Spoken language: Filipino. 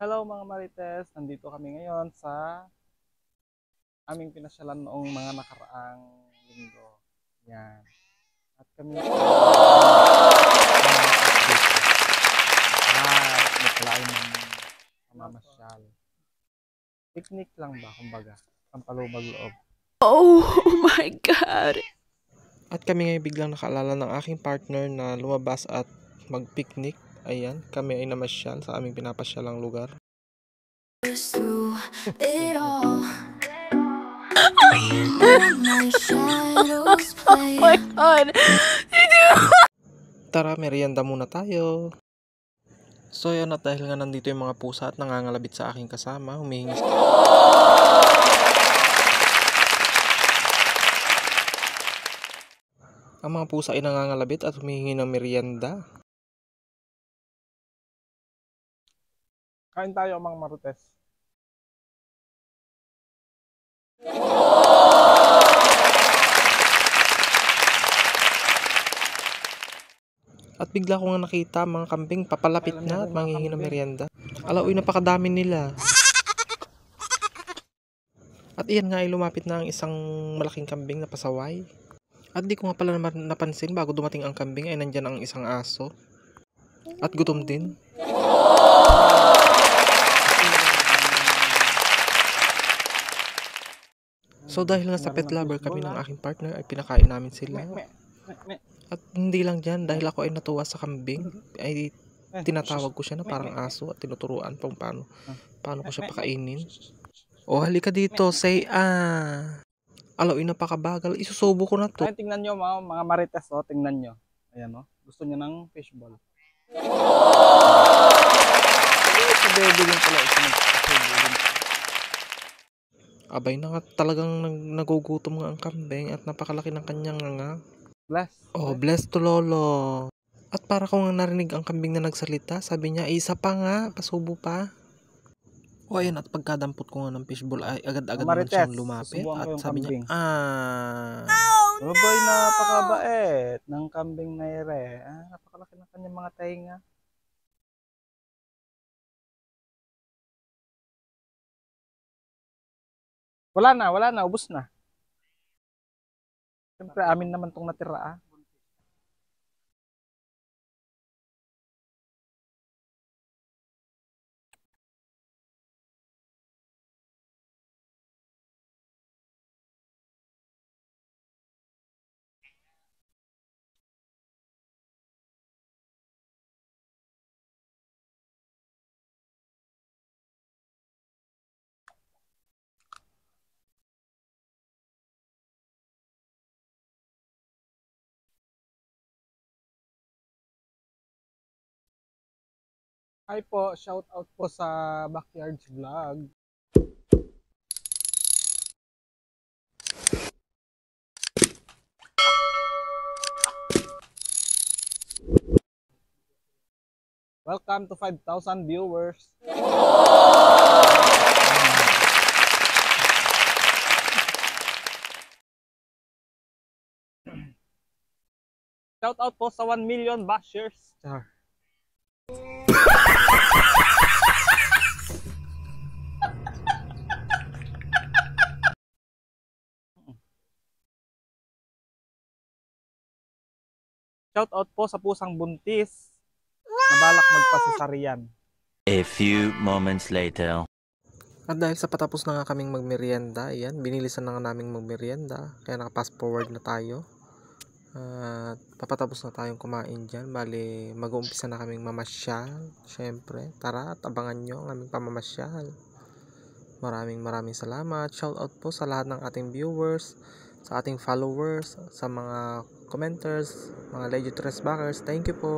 Hello mga Marites, nandito kami ngayon sa aming pinasyalan noong mga nakaraang linggo. Yan. At kami may kalain ng mamamasyal. Picnic lang ba, kumbaga? Ang palubag loob. Oh my God! At kami ngayon biglang nakaalala ng aking partner na lumabas at mag-picnic. Ayan, kami ay namasyal sa aming pinapasyalang lugar. Through it all. Oh my God! Tara, merienda muna tayo. So yan, at dahil nga nandito yung mga pusa at nangangalabit sa aking kasama, humihingi ang mga pusa ay nangangalabit at humihingi ng merienda. Kain tayo mga Marites. At bigla ko nga nakita mga kambing papalapit na at manghihingi ng merienda. Alaoy, napakadami nila. At iyan nga ay lumapit na ang isang malaking kambing na pasaway. At di ko nga pala napansin bago dumating ang kambing ay nandyan ang isang aso. At gutom din. So dahil nga sa pet lover kami ng aking partner ay pinakain namin sila. At hindi lang dyan, dahil ako ay natuwa sa kambing, ay tinatawag ko siya na parang aso at tinuturuan kung paano ko siya pakainin. O halika dito, say Alaoy, napakabagal, isusubo ko na to. Ay, tingnan nyo mga Marites, tingnan nyo. Ayan, gusto nyo ng fishball. Sa baby din pala ito. Abay na nga, talagang nagugutom nga ang kambing at napakalaki ng kanyang nga. Bless. Oh, bless to lolo. At para ko nga narinig ang kambing na nagsalita, sabi niya, isa pa nga, pasubo pa. O ayan, at pagkadampot ko nga ng fishball ay agad-agad naman siyang lumapit at sabi niya, Boy, napakabait ng kambing na ire. Napakalaki ng kanyang mga tainga. Wala na, ubos na. Siyempre, amin naman itong natira. Hi po, shout out po sa Backyards Vlog. Welcome to 5,000 viewers. Shout out po sa 1 million bashers. Shout out po sa pusang buntis na balak magpasesaryan. A few moments later. At dahil sa patapos na nga kaming magmerienda, ayan, binilisan na nga naming magmerienda, kaya naka-fast forward na tayo. At papatapos na tayong kumain dyan, bali mag-uumpisa na kaming mamasyal. Syempre, tara at abangan nyo ang aming pamamasyal. Maraming salamat. Shout out po sa lahat ng ating viewers, sa ating followers, sa mga commenters, mga legit backers. Thank you po.